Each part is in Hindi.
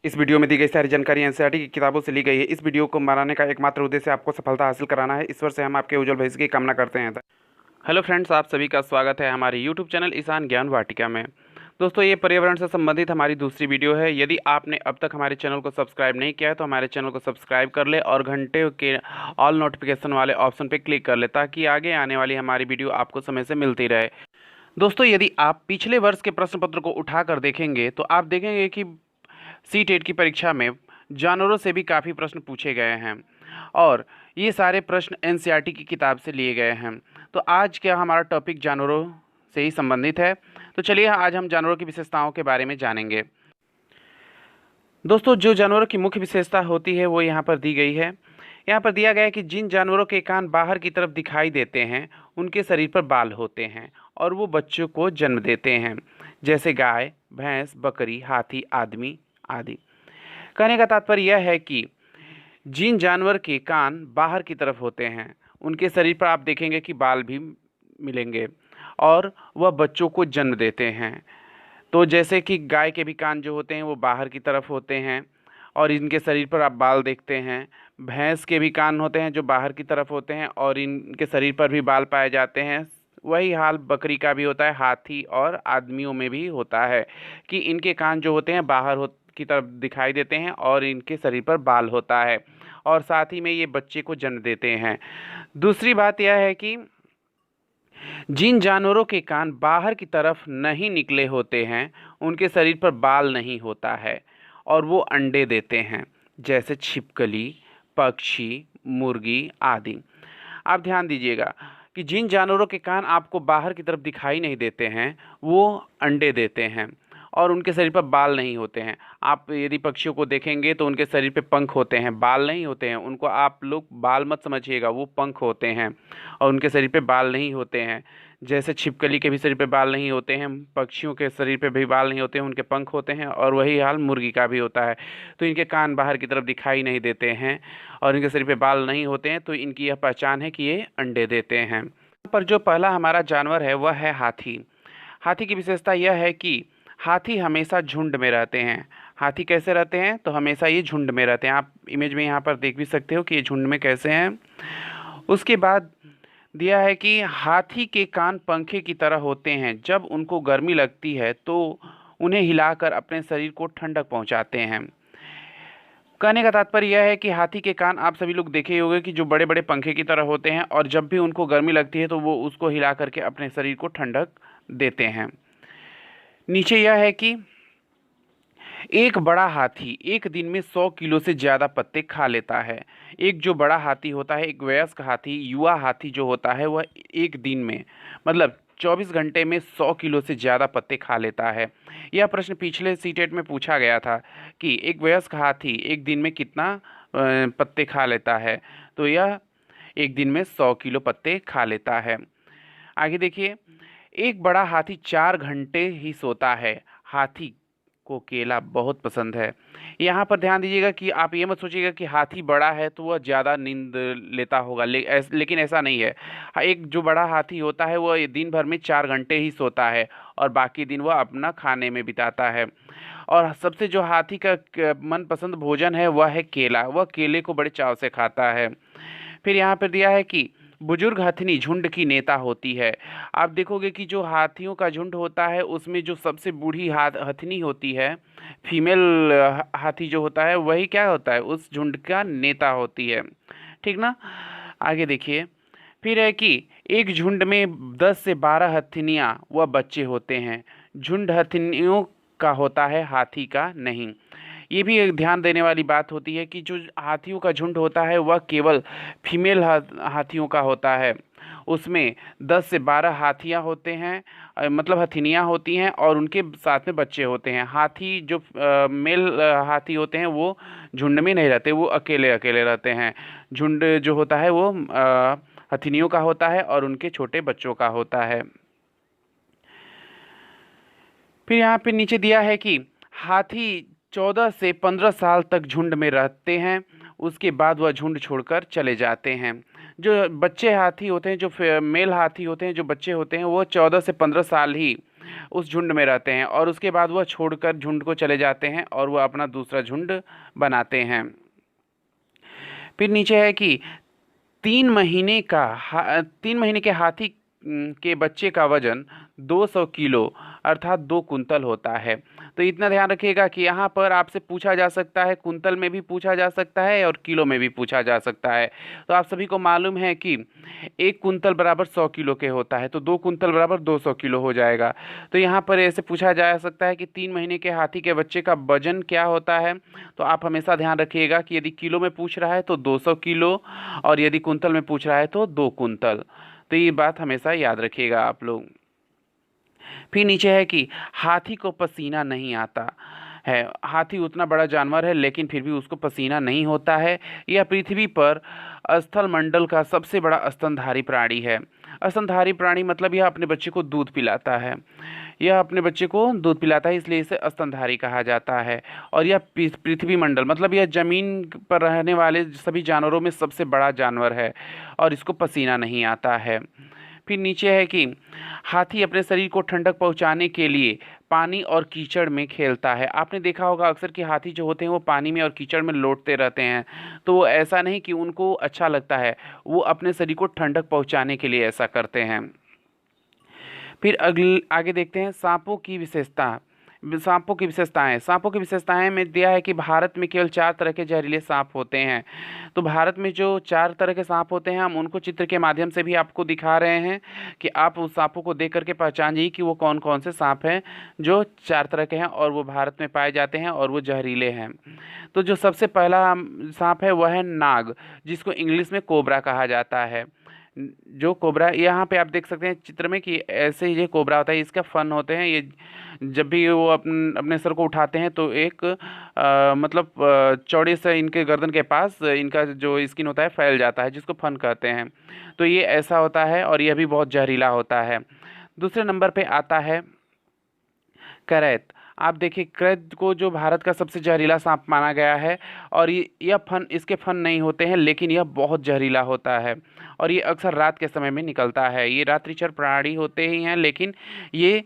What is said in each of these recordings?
इस वीडियो में दी गई सारी जानकारी एनसीईआरटी की किताबों से ली गई है। इस वीडियो को बनाने का एकमात्र उद्देश्य आपको सफलता हासिल कराना है। ईश्वर से हम आपके उज्जवल भविष्य की कामना करते हैं। हेलो फ्रेंड्स, आप सभी का स्वागत है हमारे यूट्यूब चैनल ईशान ज्ञान वाटिका में। दोस्तों, ये पर्यावरण से संबंधित हमारी दूसरी वीडियो है। यदि आपने अब तक हमारे चैनल को सब्सक्राइब नहीं किया है तो हमारे चैनल को सब्सक्राइब कर ले और घंटे के ऑल नोटिफिकेशन वाले ऑप्शन पर क्लिक कर ले ताकि आगे आने वाली हमारी वीडियो आपको समय से मिलती रहे। दोस्तों, यदि आप पिछले वर्ष के प्रश्न पत्र को उठाकर देखेंगे तो आप देखेंगे कि सी-टेट की परीक्षा में जानवरों से भी काफ़ी प्रश्न पूछे गए हैं और ये सारे प्रश्न एनसीईआरटी की किताब से लिए गए हैं। तो आज क्या हमारा टॉपिक जानवरों से ही संबंधित है। तो चलिए आज हम जानवरों की विशेषताओं के बारे में जानेंगे। दोस्तों, जो जानवरों की मुख्य विशेषता होती है वो यहाँ पर दी गई है। यहाँ पर दिया गया है कि जिन जानवरों के कान बाहर की तरफ दिखाई देते हैं उनके शरीर पर बाल होते हैं और वो बच्चों को जन्म देते हैं, जैसे गाय, भैंस, बकरी, हाथी, आदमी आदि। कहने का तात्पर्य यह है कि जिन जानवर के कान बाहर की तरफ होते हैं उनके शरीर पर आप देखेंगे कि बाल भी मिलेंगे और वह बच्चों को जन्म देते हैं। तो जैसे कि गाय के भी कान जो होते हैं वो बाहर की तरफ होते हैं और इनके शरीर पर आप बाल देखते हैं। भैंस के भी कान होते हैं जो बाहर की तरफ होते हैं और इनके शरीर पर भी बाल पाए जाते हैं। वही हाल बकरी का भी होता है, हाथी और आदमियों में भी होता है कि इनके कान जो होते हैं बाहर की तरफ दिखाई देते हैं और इनके शरीर पर बाल होता है और साथ ही में ये बच्चे को जन्म देते हैं। दूसरी बात यह है कि जिन जानवरों के कान बाहर की तरफ नहीं निकले होते हैं उनके शरीर पर बाल नहीं होता है और वो अंडे देते हैं, जैसे छिपकली, पक्षी, मुर्गी आदि। आप ध्यान दीजिएगा कि जिन जानवरों के कान आपको बाहर की तरफ दिखाई नहीं देते हैं वो अंडे देते हैं और उनके शरीर पर बाल नहीं होते हैं। आप यदि पक्षियों को देखेंगे तो उनके शरीर पे पंख होते हैं, बाल नहीं होते हैं। उनको आप लोग बाल मत समझिएगा, वो पंख होते हैं और उनके शरीर पे बाल नहीं होते हैं। जैसे छिपकली के भी शरीर पे बाल नहीं होते हैं, पक्षियों के शरीर पे भी बाल नहीं होते हैं, उनके पंख होते हैं और वही हाल मुर्गी का भी होता है। तो इनके कान बाहर की तरफ दिखाई नहीं देते हैं और इनके शरीर पे बाल नहीं होते हैं, तो इनकी यह पहचान है कि ये अंडे देते हैं। यहाँ पर जो पहला हमारा जानवर है वह है हाथी। हाथी की विशेषता यह है कि हाथी हमेशा झुंड में रहते हैं। हाथी कैसे रहते हैं? तो हमेशा ये झुंड में रहते हैं। आप इमेज में यहाँ पर देख भी सकते हो कि ये झुंड में कैसे हैं। उसके बाद दिया है कि हाथी के कान पंखे की तरह होते हैं। जब उनको गर्मी लगती है तो उन्हें हिलाकर अपने शरीर को ठंडक पहुँचाते हैं। कहने का तात्पर्य यह है कि हाथी के कान आप सभी लोग देखे ही होंगे कि जो बड़े बड़े पंखे की तरह होते हैं और जब भी उनको गर्मी लगती है तो वो उसको हिला करके अपने शरीर को ठंडक देते हैं। नीचे यह है कि एक बड़ा हाथी एक दिन में 100 किलो से ज़्यादा पत्ते खा लेता है। एक जो बड़ा हाथी होता है, एक वयस्क हाथी, युवा हाथी जो होता है वह एक दिन में मतलब 24 घंटे में 100 किलो से ज़्यादा पत्ते खा लेता है। यह प्रश्न पिछले सी-टेट में पूछा गया था कि एक वयस्क हाथी एक दिन में कितना पत्ते खा लेता है। तो यह एक दिन में 100 किलो पत्ते खा लेता है। आगे देखिए, एक बड़ा हाथी 4 घंटे ही सोता है। हाथी को केला बहुत पसंद है। यहाँ पर ध्यान दीजिएगा कि आप ये मत सोचिएगा कि हाथी बड़ा है तो वह ज़्यादा नींद लेता होगा, लेकिन ऐसा नहीं है। एक जो बड़ा हाथी होता है वह दिन भर में 4 घंटे ही सोता है और बाकी दिन वह अपना खाने में बिताता है। और सबसे जो हाथी का मनपसंद भोजन है वह है केला। वह केले को बड़े चाव से खाता है। फिर यहाँ पर दिया है कि बुजुर्ग हथनी झुंड की नेता होती है। आप देखोगे कि जो हाथियों का झुंड होता है उसमें जो सबसे बूढ़ी हथनी होती है, फीमेल हाथी जो होता है वही क्या होता है, उस झुंड का नेता होती है। ठीक ना। आगे देखिए, फिर है कि एक झुंड में 10 से 12 हथनियाँ व बच्चे होते हैं। झुंड हथनियों का होता है, हाथी का नहीं। ये भी एक ध्यान देने वाली बात होती है कि जो हाथियों का झुंड होता है वह केवल फीमेल हाथियों का होता है। उसमें 10 से 12 हाथियाँ होते हैं, मतलब हथिनियाँ होती हैं और उनके साथ में बच्चे होते हैं। हाथी जो मेल हाथी होते हैं वो झुंड में नहीं रहते, वो अकेले अकेले रहते हैं। झुंड जो होता है वो हथिनियों का होता है और उनके छोटे बच्चों का होता है। फिर यहाँ पे नीचे दिया है कि हाथी 14 से 15 साल तक झुंड में रहते हैं, उसके बाद वह झुंड छोड़कर चले जाते हैं। जो बच्चे हाथी होते हैं, जो मेल हाथी होते हैं, जो बच्चे होते हैं वो 14 से 15 साल ही उस झुंड में रहते हैं और उसके बाद वह छोड़कर झुंड को चले जाते हैं और वह अपना दूसरा झुंड बनाते हैं। फिर नीचे है कि 3 महीने के हाथी के बच्चे का वजन 200 किलो अर्थात 2 कुंतल होता है। तो इतना ध्यान रखिएगा कि यहाँ पर आपसे पूछा जा सकता है, कुंतल में भी पूछा जा सकता है और किलो में भी पूछा जा सकता है। तो आप सभी को मालूम है कि 1 कुंतल बराबर 100 किलो के होता है, तो 2 कुंतल बराबर 200 किलो हो जाएगा। तो यहाँ पर ऐसे पूछा जा सकता है कि 3 महीने के हाथी के बच्चे का वजन क्या होता है। तो आप हमेशा ध्यान रखिएगा कि यदि किलो में पूछ रहा है तो 200 किलो और यदि कुंतल में पूछ रहा है तो 2 कुंतल। तो ये बात हमेशा याद रखिएगा आप लोग। फिर नीचे है कि हाथी को पसीना नहीं आता है। हाथी उतना बड़ा जानवर है लेकिन फिर भी उसको पसीना नहीं होता है। यह पृथ्वी पर स्थल मंडल का सबसे बड़ा स्तनधारी प्राणी है। स्तनधारी प्राणी मतलब यह अपने बच्चे को दूध पिलाता है। यह अपने बच्चे को दूध पिलाता है, इसलिए इसे स्तनधारी कहा जाता है। और यह पृथ्वी मंडल मतलब यह जमीन पर रहने वाले सभी जानवरों में सबसे बड़ा जानवर है और इसको पसीना नहीं आता है। फिर नीचे है कि हाथी अपने शरीर को ठंडक पहुंचाने के लिए पानी और कीचड़ में खेलता है। आपने देखा होगा अक्सर कि हाथी जो होते हैं वो पानी में और कीचड़ में लौटते रहते हैं। तो वो ऐसा नहीं कि उनको अच्छा लगता है, वो अपने शरीर को ठंडक पहुंचाने के लिए ऐसा करते हैं। फिर आगे देखते हैं सांपों की विशेषताएं में दिया है कि भारत में केवल 4 तरह के जहरीले सांप होते हैं। तो भारत में जो 4 तरह के सांप होते हैं हम उनको चित्र के माध्यम से भी आपको दिखा रहे हैं कि आप उस सांपों को देख करके पहचान जाइए कि वो कौन कौन से सांप हैं जो 4 तरह के हैं और वो भारत में पाए जाते हैं और वो जहरीले हैं। तो जो सबसे पहला सांप है वह है नाग, जिसको इंग्लिश में कोबरा कहा जाता है। जो कोबरा यहाँ पे आप देख सकते हैं चित्र में कि ऐसे ही ये कोबरा होता है, इसका फन होते हैं। ये जब भी वो अपने सर को उठाते हैं तो एक मतलब चौड़े से इनके गर्दन के पास इनका जो स्किन होता है फैल जाता है, जिसको फन कहते हैं। तो ये ऐसा होता है और यह भी बहुत जहरीला होता है। दूसरे नंबर पे आता है करैत। आप देखिए करैत को जो भारत का सबसे जहरीला सांप माना गया है और इसके फन नहीं होते हैं लेकिन यह बहुत जहरीला होता है और ये अक्सर रात के समय में निकलता है। ये रात्रिचर प्राणी होते ही हैं लेकिन ये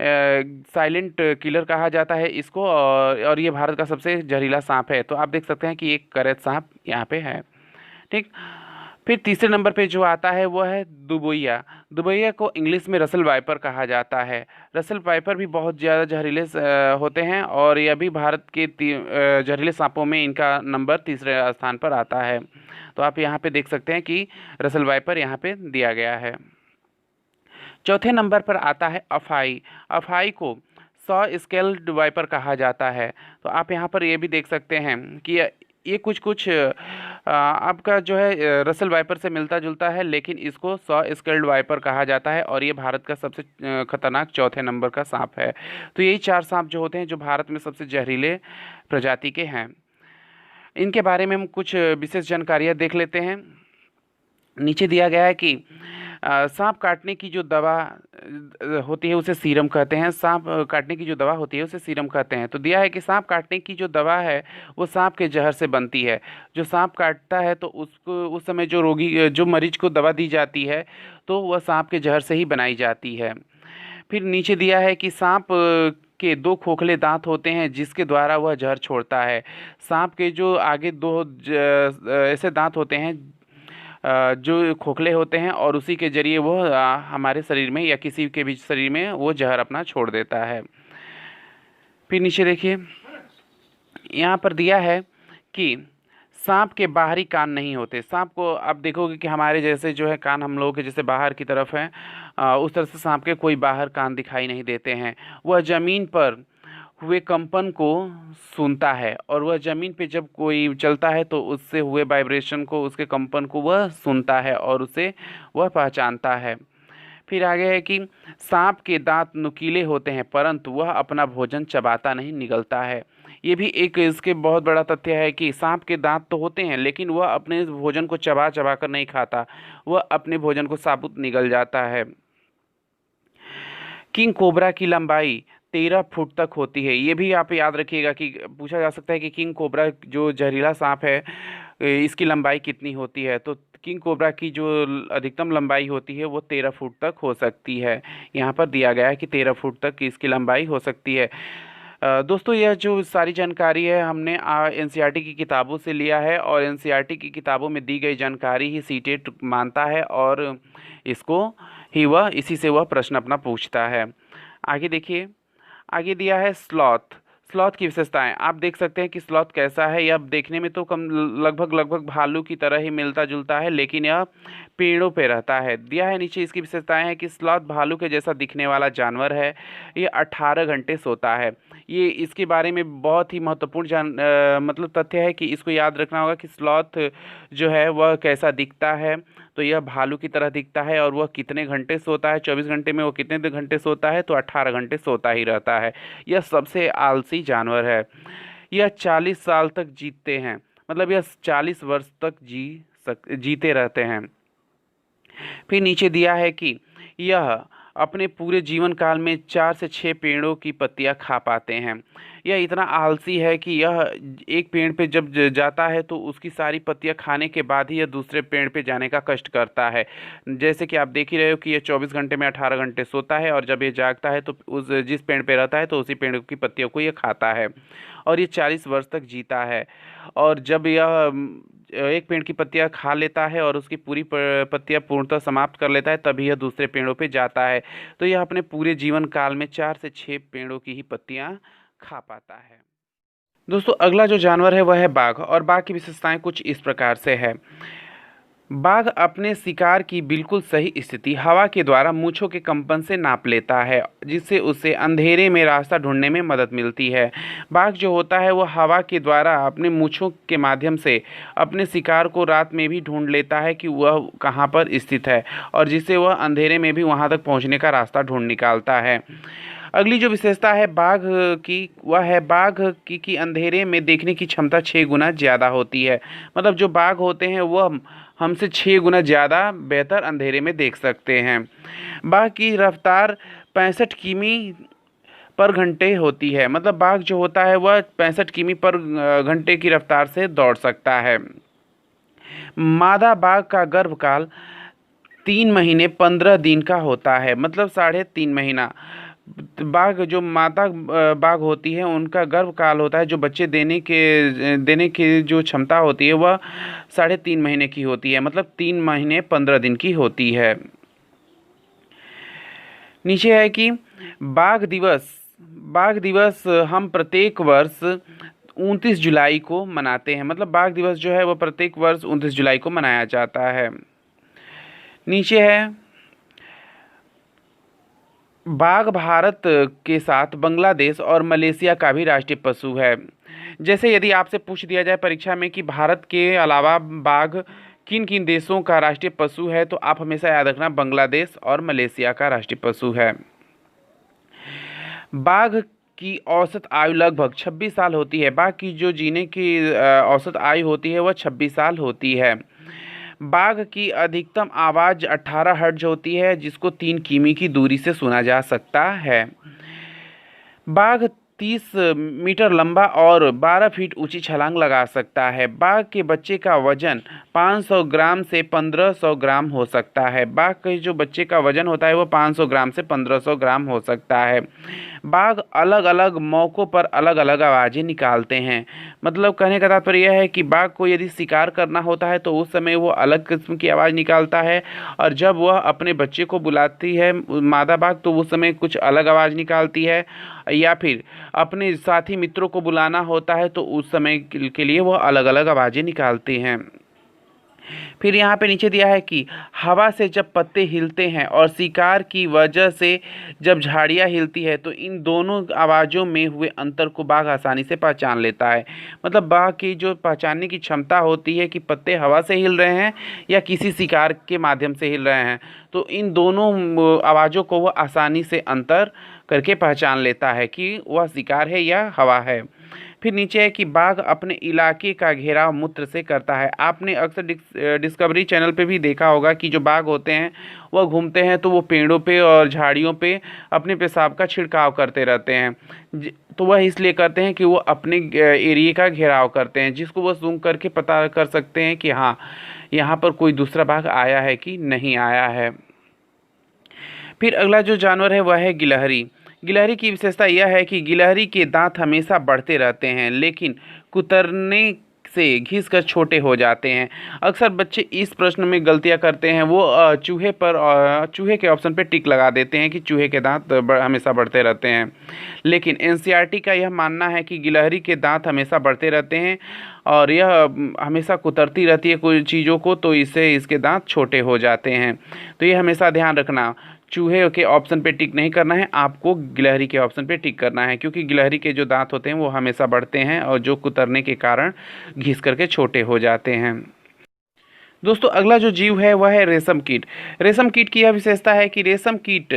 साइलेंट किलर कहा जाता है इसको और ये भारत का सबसे जहरीला सांप है। तो आप देख सकते हैं कि एक करैत सांप यहाँ पे है। ठीक। फिर तीसरे नंबर पे जो आता है वो है दुबोइया। दुबोइया को इंग्लिश में रसल वाइपर कहा जाता है। रसल वाइपर भी बहुत ज़्यादा जहरीले होते हैं और यह भी भारत के जहरीले सांपों में इनका नंबर तीसरे स्थान पर आता है। तो आप यहाँ पे देख सकते हैं कि रसल वाइपर यहाँ पे दिया गया है। चौथे नंबर पर आता है अफाई। अफाई को सॉ स्केल्ड वाइपर कहा जाता है। तो आप यहाँ पर ये भी देख सकते हैं कि ये कुछ आपका जो है रसल वाइपर से मिलता जुलता है लेकिन इसको सॉ स्केल्ड वाइपर कहा जाता है और ये भारत का सबसे खतरनाक चौथे नंबर का सांप है। तो यही 4 सांप जो होते हैं जो भारत में सबसे जहरीले प्रजाति के हैं। इनके बारे में हम कुछ विशेष जानकारियाँ देख लेते हैं। नीचे दिया गया है कि सांप काटने की जो दवा होती है उसे सीरम कहते हैं। सांप काटने की जो दवा होती है उसे सीरम कहते हैं। तो दिया है कि सांप काटने की जो दवा है वो सांप के जहर से बनती है। जो सांप काटता है तो उसको उस समय जो मरीज को दवा दी जाती है तो वह सांप के जहर से ही बनाई जाती है। फिर नीचे दिया है कि सांप के 2 खोखले दांत होते हैं जिसके द्वारा वह जहर छोड़ता है। सांप के जो आगे 2 ऐसे दांत होते हैं जो खोखले होते हैं और उसी के जरिए वो हमारे शरीर में या किसी के भी शरीर में वो जहर अपना छोड़ देता है। फिर नीचे देखिए यहाँ पर दिया है कि सांप के बाहरी कान नहीं होते। सांप को आप देखोगे कि हमारे जैसे जो है कान हम लोगों के जैसे बाहर की तरफ हैं, उस तरह से सांप के कोई बाहर कान दिखाई नहीं देते हैं। वह ज़मीन पर हुए कंपन को सुनता है और वह ज़मीन पे जब कोई चलता है तो उससे हुए वाइब्रेशन को, उसके कंपन को वह सुनता है और उसे वह पहचानता है। फिर आगे है कि सांप के दांत नुकीले होते हैं परंतु वह अपना भोजन चबाता नहीं, निगलता है। ये भी एक इसके बहुत बड़ा तथ्य है कि सांप के दांत तो होते हैं लेकिन वह अपने भोजन को चबा चबा कर नहीं खाता, वह अपने भोजन को साबुत निगल जाता है। किंग कोबरा की लंबाई 13 फुट तक होती है। ये भी आप याद रखिएगा कि पूछा जा सकता है कि किंग कोबरा जो जहरीला सांप है इसकी लंबाई कितनी होती है। तो किंग कोबरा की जो अधिकतम लंबाई होती है वो 13 फुट तक हो सकती है। यहाँ पर दिया गया है कि 13 फुट तक की इसकी लंबाई हो सकती है। दोस्तों, यह जो सारी जानकारी है हमने एनसीईआरटी की किताबों से लिया है, और एनसीईआरटी की किताबों में दी गई जानकारी ही सीटेट मानता है, और इसको ही वह इसी से वह प्रश्न अपना पूछता है। आगे देखिए, आगे दिया है स्लॉथ। स्लॉथ की विशेषताएं आप देख सकते हैं कि स्लॉथ कैसा है। यह देखने में तो कम लगभग लगभग भालू की तरह ही मिलता जुलता है, लेकिन यह पेड़ों पे रहता है। दिया है नीचे इसकी विशेषताएं हैं कि स्लॉथ भालू के जैसा दिखने वाला जानवर है। ये 18 घंटे सोता है। ये इसके बारे में बहुत ही महत्वपूर्ण मतलब तथ्य है कि इसको याद रखना होगा कि स्लॉथ जो है वह कैसा दिखता है। तो यह भालू की तरह दिखता है, और वह कितने घंटे सोता है, 24 घंटे में वो कितने घंटे सोता है, तो 18 घंटे सोता ही रहता है। यह सबसे आलसी जानवर है। यह 40 साल तक जीते हैं, मतलब यह 40 वर्ष तक जीते रहते हैं। फिर नीचे दिया है कि यह अपने पूरे जीवन काल में 4 से 6 पेड़ों की पत्तियां खा पाते हैं। यह इतना आलसी है कि यह एक पेड़ पे जब जाता है तो उसकी सारी पत्तियां खाने के बाद ही यह दूसरे पेड़ पे जाने का कष्ट करता है। जैसे कि आप देख ही रहे हो कि यह 24 घंटे में 18 घंटे सोता है, और जब ये जागता है तो उस जिस पेड़ पे रहता है तो उसी पेड़ की पत्तियों को यह खाता है, और ये 40 वर्ष तक जीता है। और जब यह एक पेड़ की पत्तियां खा लेता है और उसकी पूरी पत्तियां पूर्णतः समाप्त कर लेता है, तभी यह दूसरे पेड़ों पे जाता है। तो यह अपने पूरे जीवन काल में 4 से 6 पेड़ों की ही पत्तियां खा पाता है। दोस्तों, अगला जो जानवर है वह है बाघ, और बाघ की विशेषताएं कुछ इस प्रकार से है। बाघ अपने शिकार की बिल्कुल सही स्थिति हवा के द्वारा मूंछों के कंपन से नाप लेता है, जिससे उसे अंधेरे में रास्ता ढूंढने में मदद मिलती है। बाघ जो होता है वह हवा के द्वारा अपने मूंछों के माध्यम से अपने शिकार को रात में भी ढूंढ लेता है कि वह कहाँ पर स्थित है, और जिससे वह अंधेरे में भी वहाँ तक पहुँचने का रास्ता ढूंढ निकालता है। अगली जो विशेषता है बाघ की, वह है बाघ की अंधेरे में देखने की क्षमता 6 गुना ज़्यादा होती है। मतलब जो बाघ होते हैं वह हमसे 6 गुना ज़्यादा बेहतर अंधेरे में देख सकते हैं। बाघ की रफ्तार 65 किमी पर घंटे होती है। मतलब बाघ जो होता है वह 65 किमी पर घंटे की रफ्तार से दौड़ सकता है। मादा बाघ का गर्भकाल 3 महीने 15 दिन का होता है, मतलब 3.5 महीना। बाघ जो माता बाघ होती है उनका गर्भकाल होता है, जो बच्चे देने की जो क्षमता होती है वह 3.5 महीने की होती है, मतलब 3 महीने 15 दिन की होती है। नीचे है कि बाघ दिवस हम प्रत्येक वर्ष 29 जुलाई को मनाते हैं। मतलब बाघ दिवस जो है वह प्रत्येक वर्ष 29 जुलाई को मनाया जाता है। नीचे है बाघ भारत के साथ बांग्लादेश और मलेशिया का भी राष्ट्रीय पशु है। जैसे यदि आपसे पूछ दिया जाए परीक्षा में कि भारत के अलावा बाघ किन किन देशों का राष्ट्रीय पशु है, तो आप हमेशा याद रखना बांग्लादेश और मलेशिया का राष्ट्रीय पशु है। बाघ की औसत आयु लगभग 26 साल होती है। बाघ की जो जीने की औसत आयु होती है वह 26 साल होती है। बाघ की अधिकतम आवाज़ 18 हर्ट्ज होती है, जिसको 3 किमी की दूरी से सुना जा सकता है। बाघ 30 मीटर लंबा और 12 फीट ऊंची छलांग लगा सकता है। बाघ के बच्चे का वजन 500 ग्राम से 1500 ग्राम हो सकता है। बाघ के जो बच्चे का वजन होता है वो 500 ग्राम से 1500 ग्राम हो सकता है। बाघ अलग अलग मौक़ों पर अलग अलग आवाज़ें निकालते हैं। मतलब कहने का तात्पर्य यह है कि बाघ को यदि शिकार करना होता है तो उस समय वो अलग किस्म की आवाज़ निकालता है, और जब वह अपने बच्चे को बुलाती है मादा बाघ तो उस समय कुछ अलग आवाज़ निकालती है, या फिर अपने साथी मित्रों को बुलाना होता है तो उस समय के लिए वह अलग अलग आवाज़ें निकालती हैं। फिर यहाँ पे नीचे दिया है कि हवा से जब पत्ते हिलते हैं और शिकार की वजह से जब झाड़ियाँ हिलती है तो इन दोनों आवाज़ों में हुए अंतर को बाघ आसानी से पहचान लेता है। मतलब बाघ की जो पहचानने की क्षमता होती है कि पत्ते हवा से हिल रहे हैं या किसी शिकार के माध्यम से हिल रहे हैं, तो इन दोनों आवाज़ों को वह आसानी से अंतर करके पहचान लेता है कि वह शिकार है या हवा है। फिर नीचे है कि बाघ अपने इलाके का घेराव मूत्र से करता है। आपने अक्सर डिस्कवरी चैनल पे भी देखा होगा कि जो बाघ होते हैं वह घूमते हैं तो वो पेड़ों पे और झाड़ियों पे अपने पेशाब का छिड़काव करते रहते हैं। तो वह इसलिए करते हैं कि वो अपने एरिया का घेराव करते हैं, जिसको वो सूंघ करके पता कर सकते हैं कि हाँ यहाँ पर कोई दूसरा बाघ आया है कि नहीं आया है। फिर अगला जो जानवर है वह है गिलहरी। गिलहरी की विशेषता यह है कि गिलहरी के दांत हमेशा बढ़ते रहते हैं, लेकिन कुतरने से घिसकर छोटे हो जाते हैं। अक्सर बच्चे इस प्रश्न में गलतियां करते हैं, वो चूहे के ऑप्शन पे टिक लगा देते हैं कि चूहे के दांत हमेशा बढ़ते रहते हैं। लेकिन एनसीईआरटी का यह मानना है कि गिलहरी के दांत हमेशा बढ़ते रहते हैं और यह हमेशा कुतरती रहती है कोई चीज़ों को, तो इससे इसके दांत छोटे हो जाते हैं। तो ये हमेशा ध्यान रखना, चूहे के ऑप्शन पे टिक नहीं करना है, आपको गिलहरी के ऑप्शन पे टिक करना है, क्योंकि गिलहरी के जो दांत होते हैं वो हमेशा बढ़ते हैं और जो कुतरने के कारण घिस करके छोटे हो जाते हैं। दोस्तों अगला जो जीव है वह है रेशम कीट। रेशम कीट की यह विशेषता है कि रेशम कीट,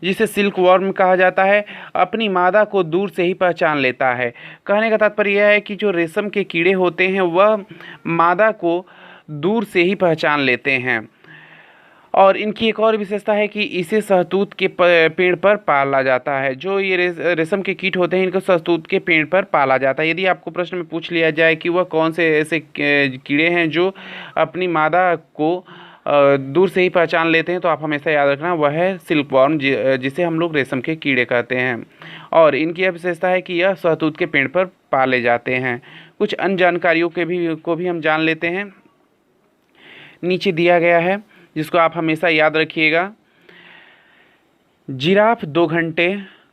जिसे सिल्क वर्म कहा जाता है, अपनी मादा को दूर से ही पहचान लेता है। कहने का तात्पर्य यह है कि जो रेशम के कीड़े होते हैं वह मादा को दूर से ही पहचान लेते हैं। और इनकी एक और विशेषता है कि इसे शहतूत के पेड़ पर पाला जाता है। जो ये रेशम के कीट होते हैं इनको शहतूत के पेड़ पर पाला जाता है। यदि आपको प्रश्न में पूछ लिया जाए कि वह कौन से ऐसे कीड़े हैं जो अपनी मादा को दूर से ही पहचान लेते हैं, तो आप हमेशा याद रखना वह है सिल्कवॉर्म, जिसे हम लोग रेशम के कीड़े कहते हैं। और इनकी यह विशेषता है कि यह शहतूत के पेड़ पर पाले जाते हैं। कुछ अन्य जानकारियों को भी हम जान लेते हैं। नीचे दिया गया है जिसको आप हमेशा याद रखिएगा। जिराफ 2 घंटे,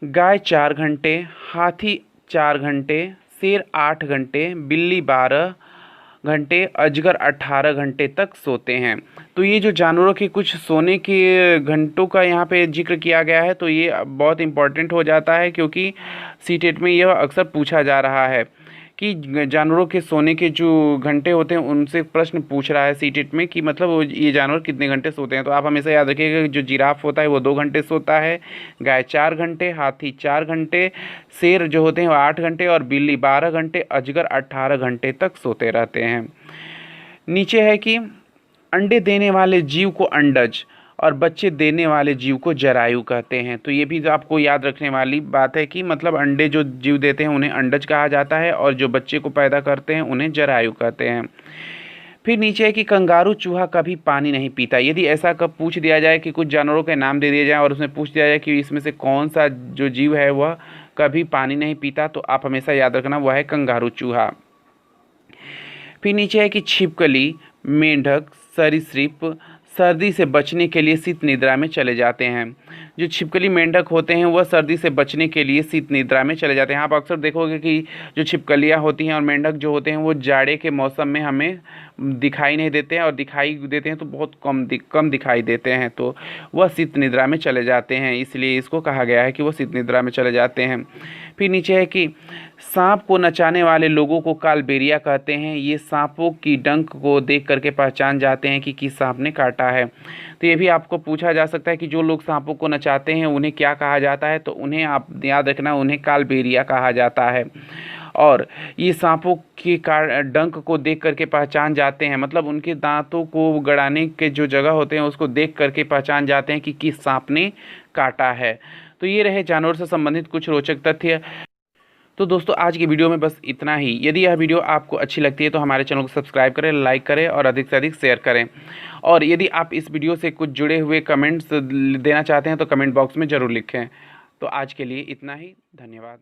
गाय 4 घंटे, हाथी 4 घंटे, शेर 8 घंटे, बिल्ली 12 घंटे, अजगर 18 घंटे तक सोते हैं। तो ये जो जानवरों के कुछ सोने के घंटों का यहाँ पे जिक्र किया गया है, तो ये बहुत इम्पोर्टेंट हो जाता है, क्योंकि सीटेट में यह अक्सर पूछा जा रहा है कि जानवरों के सोने के जो घंटे होते हैं उनसे प्रश्न पूछ रहा है सीटेट में कि मतलब ये जानवर कितने घंटे सोते हैं। तो आप हमेशा याद रखिएगा कि जो जिराफ होता है वो 2 घंटे सोता है, गाय 4 घंटे, हाथी 4 घंटे, शेर जो होते हैं वो 8 घंटे और बिल्ली 12 घंटे, अजगर 18 घंटे तक सोते रहते हैं। नीचे है कि अंडे देने वाले जीव को अंडज और बच्चे देने वाले जीव को जरायु कहते हैं। तो ये भी आपको याद रखने वाली बात है कि मतलब अंडे जो जीव देते हैं उन्हें अंडज कहा जाता है और जो बच्चे को पैदा करते हैं उन्हें जरायु कहते हैं। फिर नीचे है कि कंगारू चूहा कभी पानी नहीं पीता। यदि ऐसा कब पूछ दिया जाए कि कुछ जानवरों के नाम दे दिए जाए और उसमें पूछ दिया जाए कि इसमें से कौन सा जो जीव है वह कभी पानी नहीं पीता, तो आप हमेशा याद रखना वह है कंगारू चूहा। फिर नीचे है कि छिपकली, मेंढक, सरीसृप सर्दी से बचने के लिए शीत निद्रा में चले जाते हैं। जो छिपकली मेंढक होते हैं वह सर्दी से बचने के लिए शीत निद्रा में चले जाते हैं। आप अक्सर देखोगे कि जो छिपकलियाँ होती हैं और मेंढक जो होते हैं वो जाड़े के मौसम में हमें दिखाई नहीं देते हैं, और दिखाई देते हैं तो बहुत कम दिखाई देते हैं, तो वह शीत निद्रा में चले जाते हैं, इसलिए इसको कहा गया है कि वह शीत निद्रा में चले जाते हैं। फिर नीचे है कि सांप को नचाने वाले लोगों को कालबेलिया कहते हैं। ये सांपों की डंक को देख करके पहचान जाते हैं कि किस सांप ने काटा है। तो ये भी आपको पूछा जा सकता है कि जो लोग सांपों को नचाते हैं उन्हें क्या कहा जाता है, तो उन्हें आप याद रखना उन्हें कालबेलिया कहा जाता है। और ये सांपों के डंक को देख करके पहचान जाते हैं, मतलब उनके दांतों को गड़ाने के जो जगह होते हैं उसको देख करके पहचान जाते हैं कि किस सांप ने काटा है। तो ये रहे जानवर से संबंधित कुछ रोचक तथ्य। तो दोस्तों आज की वीडियो में बस इतना ही। यदि यह वीडियो आपको अच्छी लगती है तो हमारे चैनल को सब्सक्राइब करें, लाइक करें और अधिक से अधिक शेयर करें। और यदि आप इस वीडियो से कुछ जुड़े हुए कमेंट्स देना चाहते हैं तो कमेंट बॉक्स में ज़रूर लिखें। तो आज के लिए इतना ही, धन्यवाद।